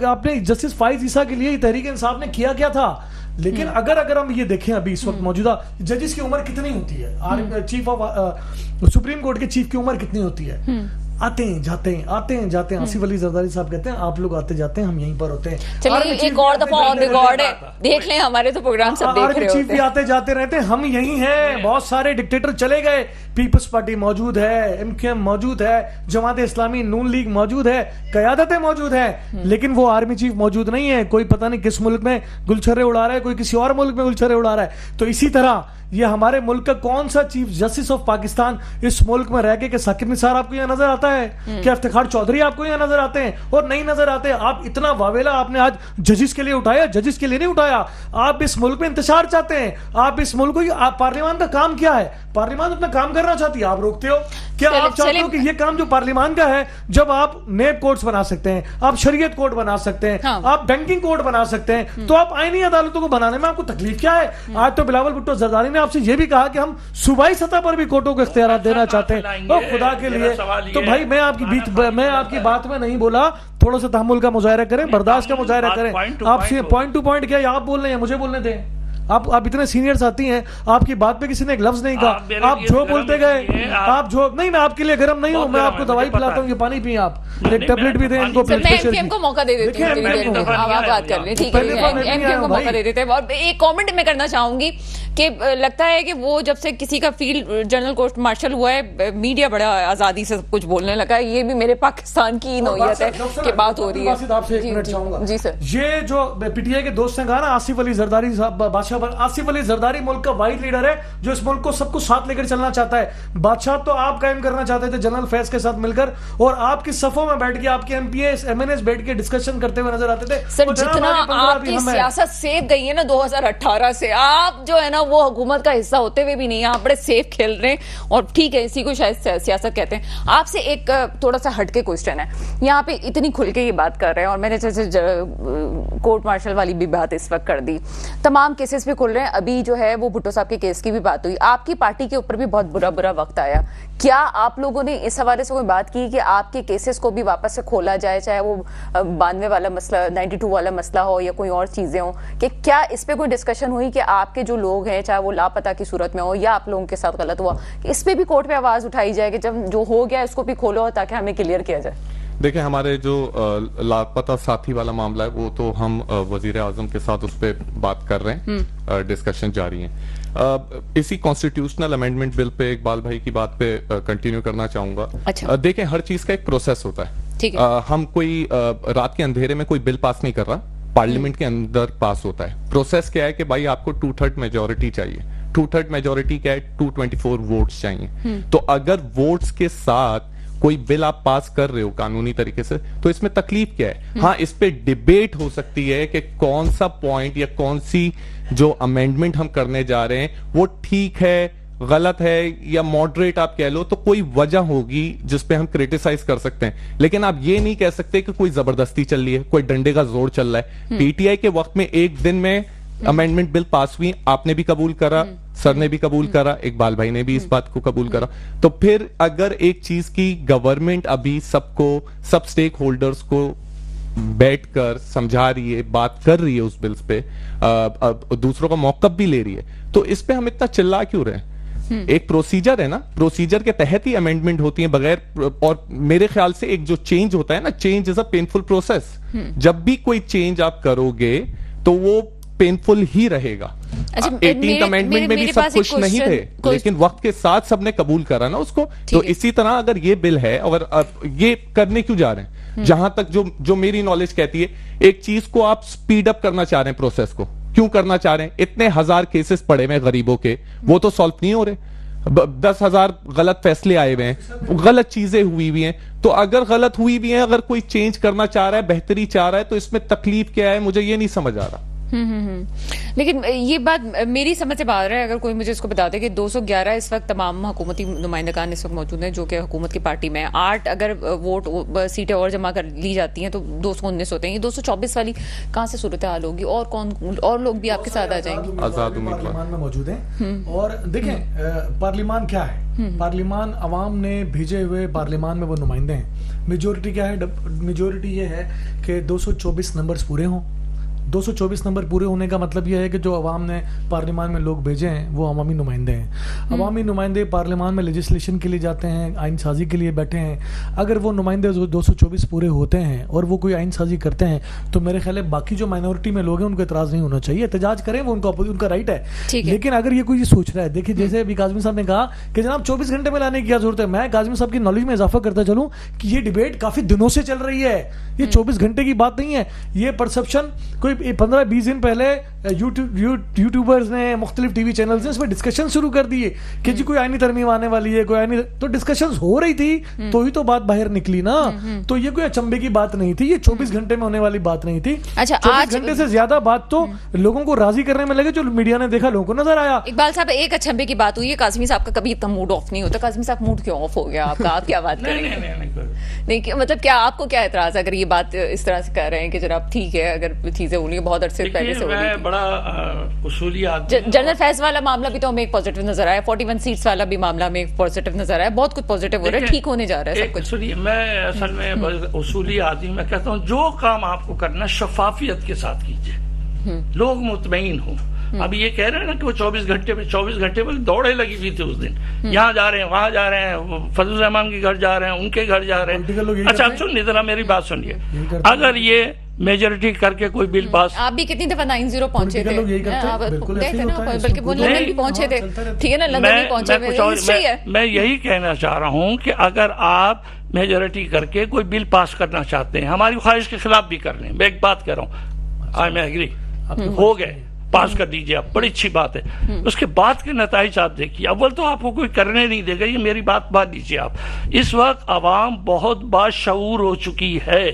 آپ نے جسٹس فائز عیسیٰ کے لیے تحریک انصاف نے کیا تھا, لیکن اگر ہم یہ دیکھیں ابھی اس وقت موجودہ ججز کی عمر کتنی ہوتی ہے, چیف آف سپریم کورٹ کے چیف کی عمر کتنی ہوتی ہے؟ آتے ہیں جاتے ہیں. آصف علی زرداری صاحب کہتے ہیں آپ لوگ آتے جاتے ہیں, ہم یہیں پر ہوتے ہیں. چلیے ایک اور دفعہ آن ریکارڈ ہے, دیکھ لیں ہمارے تو پروگرام سب دیکھ رہے ہوتے ہیں. چیف بھی آتے جاتے رہتے ہیں, ہم یہیں ہیں. بہت سارے ڈکٹیٹر چلے گئے, پیپلز پارٹی موجود ہے, MQM موجود ہے, جماعت اسلامی نون لیگ موجود ہے, قیادتیں موجود ہیں, لیکن وہ آرمی چیف موجود نہیں ہے. کوئی پتہ نہیں کس ملک میں گلچھرے اڑا رہا ہے, کوئی کسی اور ملک میں گلچھرے اڑا رہا ہے. تو اسی طرح یہ ہمارے ملک کا کون سا چیف جسٹس آف پاکستان اس ملک میں رہ کے ثاقب نثار آپ کو یہ نظر آتا ہے؟ کیا افتخار چودھری آپ کو یہ نظر آتے ہیں؟ اور نہیں نظر آتے. آپ اتنا واویلا آپ نے آج ججز کے لیے اٹھایا, ججز کے لیے نہیں اٹھایا. آپ اس ملک میں انتشار چاہتے ہیں, آپ اس ملک کو, پارلیمان کا کام کیا ہے؟ پارلیمان اپنا کام کرنا چاہتی ہے, آپ روکتے ہو. کیا آپ چاہتے ہو کہ یہ کام جو پارلیمان کا ہے, جب آپ نیب کورٹس بنا سکتے ہیں, آپ شریعت کورٹ بنا سکتے ہیں, آپ بینکنگ کورٹ بنا سکتے ہیں, تو آپ آئینی عدالتوں کو بنانے میں آپ کو تکلیف کیا ہے؟ آج تو بلاول بھٹو زرداری نے آپ سے یہ بھی کہا کہ ہم صوبائی سطح پر بھی کورٹوں کو اختیارات دینا چاہتے ہیں. او خدا کے لیے, تو بھائی میں آپ کی بات میں نہیں بولا, تھوڑا سا تحمل کا مظاہرہ کریں, برداشت کا مظاہرہ کریں. آپ سے پوائنٹ ٹو پوائنٹ کیا آپ بول رہے ہیں, مجھے بولنے دیں. آپ اتنے سینئر ساتھی ہیں, آپ کی بات پہ کسی نے ایک لفظ نہیں کہا, آپ جو بولتے گئے, آپ جو نہیں, میں آپ کے لیے گرم نہیں ہوں, میں آپ کو دوائی پلاتا ہوں, یہ پانی پئیں, آپ ایک ٹیبلٹ بھی دیں ان کو. میں کو موقع دے دیتی ہوں, آپ بات کر لیں, ٹھیک ہے, کو موقع دے دیتے ہیں. اور ایک کامنٹ میں کرنا چاہوں گی کہ لگتا ہے کہ وہ جب سے کسی کا فیلڈ جنرل کورٹ مارشل ہوا ہے, میڈیا بڑا آزادی سے سب کچھ بولنے لگا ہے. یہ بھی میرے پاکستان کی نوعیت ہے کہ بات ہو رہی ہے. جی سر, یہ جو پی ٹی آئی کے دوست نے کہا نا, آصف علی زرداری صاحب بادشاہ, آصف علی زرداری ملک کا واحد لیڈر ہے جو اس ملک کو سب کو ساتھ لے کر چلنا چاہتا ہے. بادشاہ تو آپ قائم کرنا چاہتے تھے جنرل فیض کے ساتھ مل کر, اور آپ کی صفوں میں بیٹھ کے آپ کے MPs بیٹھ کے ڈسکشن کرتے ہوئے نظر آتے تھے. سر جتنا آپ کی سیاست سیف گئی ہے نا 2018 سے, آپ جو ہے نا وہ حکومت کا حصہ ہوتے ہوئے بھی نہیں, آپ بڑے سیف کھیل رہے ہیں. اور ٹھیک ہے, اسی کو شاید سیاست کہتے ہیں. آپ سے ایک تھوڑا سا ہٹ کے کوسچن ہے, یہاں پہ اتنی کھل کے یہ بات کر رہے ہیں, اور میں نے جیسے کورٹ مارشل والی بھی بات اس وقت کر دی, تمام کیسز بھی کھل رہے ہیں. ابھی جو ہے وہ بھٹو صاحب کے کیس کی بھی بات ہوئی, آپ کی پارٹی کے اوپر بھی بہت برا وقت آیا. کیا آپ لوگوں نے اس حوالے سے کوئی بات کی کہ آپ کے کیسز کو بھی واپس سے کھولا جائے, چاہے وہ 92 والا مسئلہ, 92 والا مسئلہ ہو یا کوئی اور چیزیں ہوں, کہ کیا اس پہ کوئی ڈسکشن ہوئی کہ آپ کے جو لوگ ہیں, چاہے وہ لاپتہ کی صورت میں ہو یا آپ لوگوں کے ساتھ غلط ہوا, کہ اس پہ بھی کورٹ پہ آواز اٹھائی جائے کہ جب جو ہو گیا اس کو بھی کھولو تاکہ ہمیں کلیئر کیا جائے؟ دیکھیں, ہمارے جو لاپتہ ساتھی والا معاملہ ہے وہ تو ہم وزیر اعظم کے ساتھ اس پہ بات کر رہے ہیں, ڈسکشن جاری ہیں. اسی کانسٹیٹیوشنل امینڈمنٹ بل پہ اقبال بھائی کی بات پہ کنٹینیو کرنا چاہوں گا. دیکھیں, ہر چیز کا ایک پروسیس ہوتا ہے. ہم کوئی رات کے اندھیرے میں کوئی بل پاس نہیں کر رہا, پارلیمنٹ کے اندر پاس ہوتا ہے. پروسیس کیا ہے کہ بھائی آپ کو 2/3 میجورٹی چاہیے. 2/3 میجورٹی کیا ہے, 224 ووٹس چاہیے. تو اگر ووٹس کے ساتھ کوئی بل آپ پاس کر رہے ہو قانونی طریقے سے تو اس میں تکلیف کیا ہے؟ ہاں اس پہ ڈیبیٹ ہو سکتی ہے کہ کون سا پوائنٹ یا کون سی جو امینڈمنٹ ہم کرنے جا رہے ہیں وہ ٹھیک ہے، غلط ہے یا ماڈریٹ آپ کہہ لو، تو کوئی وجہ ہوگی جس پہ ہم کریٹیسائز کر سکتے ہیں. لیکن آپ یہ نہیں کہہ سکتے کہ کوئی زبردستی چل رہی ہے، کوئی ڈنڈے کا زور چل رہا ہے. پی ٹی آئی کے وقت میں ایک دن میں امینڈمنٹ بل پاس ہوئی، آپ نے بھی قبول کرا، سر نے بھی قبول کرا، اقبال بھائی نے بھی اس بات کو قبول کرا. تو پھر اگر ایک چیز کی گورنمنٹ ابھی سب سٹیک ہولڈرز کو بیٹھ کر سمجھا رہی ہے، بات کر رہی ہے اس بلز پہ، دوسروں کا موقف بھی لے رہی ہے، تو اس پہ ہم اتنا چلا کیوں رہے ہیں؟ ایک پروسیجر ہے نا، پروسیجر کے تحت ہی امینڈمنٹ ہوتی ہیں بغیر. اور میرے خیال سے ایک جو چینج ہوتا ہے نا، change is a painful process. جب بھی کوئی چینج آپ کرو گے تو وہ پینفل ہی رہے گا. 18th امینڈمنٹ میں بھی سب خوش نہیں تھے، لیکن وقت کے ساتھ سب نے قبول کرا نا اس کو. تو اسی طرح اگر یہ بل ہے اور یہ کرنے کیوں جا رہے ہیں؟ جہاں تک جو میری نالج کہتی ہے، ایک چیز کو آپ سپیڈ اپ کرنا چاہ رہے ہیں، پروسیس کو کیوں کرنا چاہ رہے ہیں؟ اتنے ہزار کیسز پڑے ہوئے غریبوں کے، وہ تو سالو نہیں ہو رہے. 10,000 غلط فیصلے آئے ہوئے ہیں، غلط چیزیں ہوئی ہیں. تو اگر غلط ہوئی بھی ہیں، اگر کوئی چینج کرنا چاہ رہا ہے، بہتری چاہ رہا ہے، تو اس میں تکلیف کیا ہے؟ مجھے یہ نہیں سمجھ آ رہا. لیکن یہ بات میری سمجھ سے باہر ہے. اگر کوئی مجھے اس کو بتا دے کہ 211 اس وقت تمام حکومتی نمائندگان اس وقت موجود ہیں جو کہ حکومت کی پارٹی میں 8 اگر ووٹ سیٹیں اور جمع کر لی جاتی ہیں تو 219 ہوتے ہیں. یہ 224 والی کہاں سے صورتحال ہوگی؟ اور لوگ بھی آپ کے ساتھ آ جائیں گے؟ آزاد امیدوار پارلیمان میں موجود ہیں. اور دیکھیں پارلیمان کیا ہے؟ پارلیمان عوام نے بھیجے ہوئے پارلیمان میں وہ نمائندے ہیں. میجورٹی کیا ہے؟ میجورٹی یہ ہے کہ 224 نمبرز پورے ہوں. 224 نمبر پورے ہونے کا مطلب یہ ہے کہ جو عوام نے پارلیمان میں لوگ بھیجے ہیں وہ عوامی نمائندے ہیں. عوامی نمائندے پارلیمان میں لیجسلیشن کے لیے جاتے ہیں، آئین سازی کے لیے بیٹھے ہیں. اگر وہ نمائندے 224 پورے ہوتے ہیں اور وہ کوئی آئین سازی کرتے ہیں تو میرے خیال ہے باقی جو مائنورٹی میں لوگ ہیں ان کو اعتراض نہیں ہونا چاہیے. احتجاج کریں، وہ ان کا رائٹ ہے. لیکن اگر یہ کوئی یہ سوچ رہا ہے، دیکھیں جیسے ابھی کاظمی صاحب نے کہا کہ جناب 24 گھنٹے میں لانے کی کیا ضرورت ہے، میں کاظمی صاحب کی نالج میں اضافہ کرتا چلوں کہ یہ ڈیبیٹ کافی دنوں سے چل رہی ہے. یہ 24 گھنٹے کی بات نہیں ہے. یہ پرسپشن کوئی 15-20 دن پہلے یوٹیوبرز نے، مختلف ٹی وی چینلز نے اس پہ ڈسکشن شروع کر دیے کہ جی کوئی آئینی ترمیم آنے والی ہے، کوئی آئینی، تو ڈسکشنز ہو رہی تھی تو ہی تو بات باہر نکلی نا. تو یہ کوئی اچنبے کی بات نہیں تھی، یہ 24 گھنٹے میں ہونے والی بات نہیں تھی. 24 گھنٹے سے زیادہ بات تو لوگوں کو راضی کرنے میں لگے، جو میڈیا نے دیکھا لوگوں کو نظر آیا. اقبال صاحب ایک اچنبے کی بات ہوئی ہے، کاظمی صاحب کا کبھی اتنا موڈ آف نہیں ہوتا. کاظمی صاحب موڈ کیوں آف ہو گیا آپ کا؟ آپ کیا بات کریں گے؟ نہیں مطلب کیا آپ کو کیا اعتراض ہے اگر یہ بات اس طرح سے کہہ رہے ہیں کہ جناب ٹھیک ہے اگر چیزیں ہونی بہت عرصے پہلے سے ہو رہی؟ بڑا اصولی آدمی. جنرل فیض والا معاملہ بھی تو ہمیں ایک پازیٹو نظر آیا، 41 سیٹس والا بھی معاملہ میں ایک پازیٹو نظر آیا. بہت کچھ پازیٹو ہو رہا ہے، ٹھیک ہونے جا رہا ہے سب کچھ. میں اصل میں اصولی آدمی، میں کہتا ہوں جو کام آپ کو کرنا شفافیت کے ساتھ کیجیے، لوگ مطمئن ہوں. اب یہ کہہ رہے ہیں نا کہ وہ 24 گھنٹے میں دوڑے لگی ہوئی تھی اس دن، یہاں جا رہے ہیں، وہاں جا رہے ہیں، فضل الرحمان کے گھر جا رہے ہیں، ان کے گھر جا رہے ہیں. اچھا اب سنیے ذرا میری بات سنیے. اگر یہ میجورٹی کر کے کوئی بل پاس، آپ بھی کتنی دفعہ 9-0 پہنچے تھے، بلکہ وہ لندن بھی پہنچے تھے، ٹھیک ہے نا، لندن بھی پہنچے. میں یہی کہنا چاہ رہا ہوں کہ اگر آپ میجورٹی کر کے کوئی بل پاس کرنا چاہتے ہیں، ہماری خواہش کے خلاف بھی کر لیں، میں ایک بات کہہ رہا ہوں، آئی میں ایگری، ہو گئے پاس کر دیجئے آپ، بڑی اچھی بات ہے. اس کے بعد کے نتائج آپ دیکھیے. اول تو آپ کو کوئی کرنے نہیں دے گا، یہ میری بات مان لیجیے آپ. اس وقت عوام بہت باشعور ہو چکی ہے،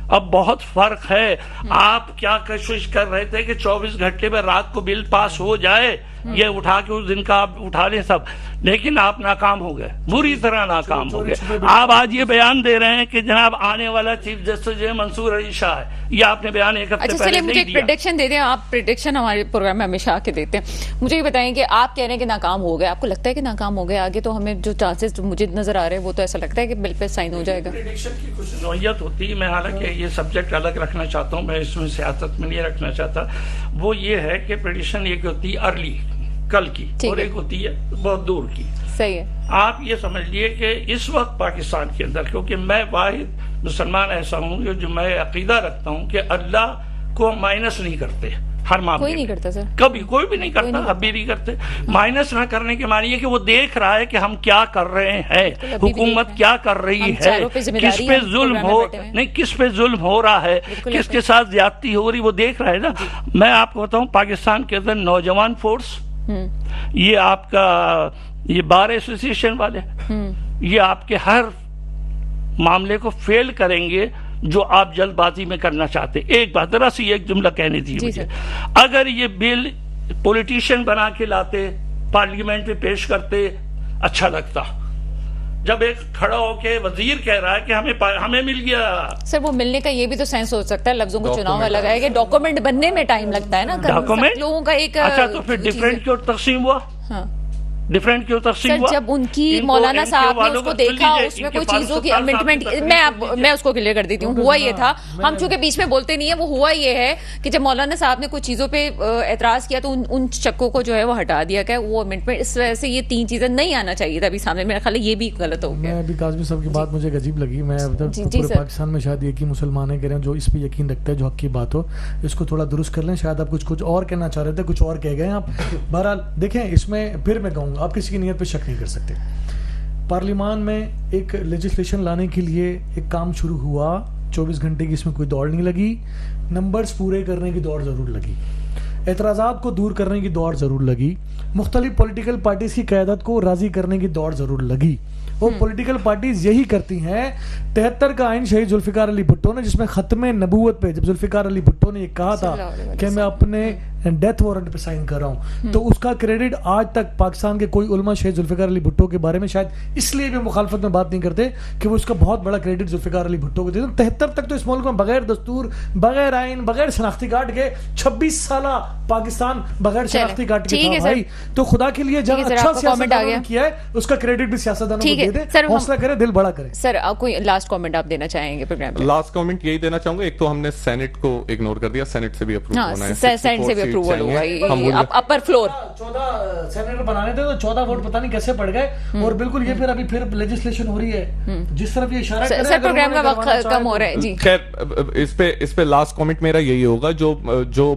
اب بہت فرق ہے. آپ کیا کوشش کر رہے تھے کہ 24 گھنٹے میں رات کو بل پاس ہو جائے، یہ اٹھا کے اس دن کا آپ اٹھا لیں سب، لیکن آپ ناکام ہو گئے، بری طرح ناکام ہو گئے. آپ آج یہ بیان دے رہے ہیں کہ جناب آنے والا چیف جسٹس جو منصور علی شاہ ہے، یہ آپ نے بیان ایک ہفتے پہلے نہیں دیا. مجھے پریڈکشن دے دیں آپ، پریڈکشن ہمارے پروگرام میں ہمیشہ آ کے دیتے ہیں. مجھے یہ بتائیں کہ آپ کہہ رہے ہیں کہ ناکام ہو گئے، آپ کو لگتا ہے کہ ناکام ہو گئے؟ آگے تو ہمیں جو چانسز مجھے نظر آ رہے ہیں وہ تو ایسا لگتا ہے کہ بل پہ سائن ہو جائے گا. پریڈکشن کی کچھ نوعیت ہوتی ہے، میں حالانکہ یہ سبجیکٹ الگ رکھنا چاہتا ہوں، میں اس میں سیاست میں نہیں رکھنا چاہتا. وہ یہ ہے کہ پریڈکشن ایک ہوتی ہے ارلی کل کی، اور ایک ہوتی ہے بہت دور کی. صحیح ہے. آپ یہ سمجھ لیے کہ اس وقت پاکستان کے اندر، کیونکہ میں واحد مسلمان ایسا ہوں جو میں عقیدہ رکھتا ہوں کہ اللہ کو مائنس نہیں کرتے ہر معاملے، کوئی نہیں کرتا سر، کبھی کوئی بھی نہیں کرتا، اب بھی نہیں کرتے. مائنس نہ کرنے کے معنی ہے کہ وہ دیکھ رہا ہے کہ ہم کیا کر رہے ہیں، حکومت کیا کر رہی ہے، کس پہ ظلم ہو نہیں، کس پہ ظلم ہو رہا ہے، کس کے ساتھ زیادتی ہو رہی، وہ دیکھ رہا ہے نا. میں آپ کو بتاؤں پاکستان کے اندر نوجوان فورس، یہ آپ کا یہ بار ایسوسی ایشن والے، یہ آپ کے ہر معاملے کو فیل کریں گے جو آپ جلد بازی میں کرنا چاہتے. ایک بات ذرا سی ایک جملہ کہنے دیجیے مجھے. اگر یہ بل پولیٹیشین بنا کے لاتے, پارلیمنٹ میں پیش کرتے, اچھا لگتا. جب ایک کھڑا ہو کے وزیر کہہ رہا ہے کہ ہمیں مل گیا. سر وہ ملنے کا یہ بھی تو سینس ہو سکتا ہے, لفظوں کو چناؤ میں لگائے کہ ڈاکومنٹ بننے میں ٹائم لگتا ہے نا, ڈاکومنٹ لوگوں کا ایک. اچھا تو پھر ڈفرینٹ کیوں تقسیم ہوا؟ ڈفرینٹ کیوں تقسیم ہوا؟ جب ان کی مولانا صاحب نے اس کو دیکھا, اس میں کوئی چیزوں کی امنڈمنٹ, میں اس کو کلیئر کر دیتی ہوں. ہوا یہ تھا, ہم چونکہ بیچ میں بولتے نہیں ہیں, وہ ہوا یہ ہے کہ جب مولانا صاحب نے کچھ چیزوں پہ اعتراض کیا تو ان شکوں کو جو ہے وہ ہٹا دیا گیا, وہ امنڈمنٹ. اس وجہ سے یہ 3 چیزیں نہیں آنا چاہیے تھا ابھی سامنے. میرا خیال ہے یہ بھی غلط ہو گیا. میں ابھی کاظمی صاحب کی بات مجھے عجیب لگی. میں پورے پاکستان میں شاید ایک ہی مسلمان ہے جو اس پہ یقین رکھتا ہے, جو حق کی بات ہو. اس کو تھوڑا درست کر لیں. شاید آپ کچھ اور کہنا چاہ رہے تھے, کچھ اور کہہ گئے آپ. بہرحال دیکھیں, اس میں پھر میں کہوں گا آپ کسی کی نیت پہ شک نہیں کر سکتے. پارلیمان میں ایک لیجسلیشن لانے کے لیے ایک کام شروع ہوا, 24 گھنٹے کی اس میں کوئی دوڑ نہیں لگی. نمبرز پورے کرنے کی دوڑ ضرور لگی, اعتراضات کو دور کرنے کی دوڑ ضرور لگی, مختلف پولیٹیکل پارٹیز کی قیادت کو راضی کرنے کی دوڑ ضرور لگی. وہ پولیٹیکل پارٹیز یہی کرتی ہیں. 73 کا آئین شہید ذوالفقار علی بھٹو نے, جس میں ختم نبوت پہ جب ذوالفقار علی بھٹو نے یہ کہا تھا کہ میں اپنے ڈیتھ وارنٹ پہ سائن کر رہا ہوں, تو اس کا کریڈٹ آج تک پاکستان کے کوئی علماء شہید ذوالفقار علی بھٹو کے بارے میں شاید اس لیے بھی مخالفت میں بات نہیں کرتے کہ وہ اس کا بہت بڑا کریڈٹ ذوالفقار علی بھٹو کو دیتے ہیں. 73 تک تو اس ملک میں بغیر دستور, بغیر آئین, بغیر شناختی کارڈ کے 26 سالہ پاکستان بغیر شناختی کارڈ کے تھا بھائی. تو خدا کے لیے جب اچھا سیاستدانوں نے کیا ہے اس کا کریڈٹ بھی سیاستدانوں کو دے دیں, حوصلہ کریں, دل بڑا کریں. سر کوئی لاسٹ کامنٹ آپ دینا چاہیں گے پروگرام پہ؟ لاسٹ کامنٹ یہی دینا چاہوں گا, ایک تو ہم نے سینٹ کو اگنور کر دیا, سینٹ سے بھی اپروو ہونا ہے, سینٹ سے بھی اپروول ہوگا, اپر فلور 14 سینیٹر بنانے تھے تو 14 ووٹ پتہ نہیں کیسے پڑ گئے. اور بالکل یہ پھر ابھی پھر لیجسلیشن ہو رہی ہے جس طرف یہ اشارہ کر رہے ہیں. سر پروگرام کا وقت کم ہو رہا ہے جی. خیر اس پہ لاسٹ کامنٹ میرا یہی ہوگا, جو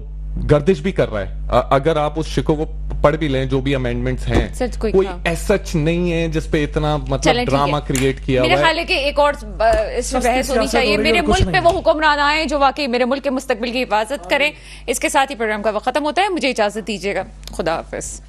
گردش بھی کر رہا ہے, اگر آپ اس شکو کو پڑھ بھی لیں, جو بھی امینڈمنٹس ہیں کوئی ایسا نہیں ہے جس پہ اتنا مطلب ڈرامہ کریٹ کیا ہوا ہے. میرے خیال ہے کہ ایک اور اس میں بحث ہونی چاہیے, میرے ملک پہ وہ حکمران آئیں جو واقعی میرے ملک کے مستقبل کی حفاظت کریں. اس کے ساتھ ہی پروگرام کا وقت ختم ہوتا ہے. مجھے اجازت دیجیے گا, خدا حافظ.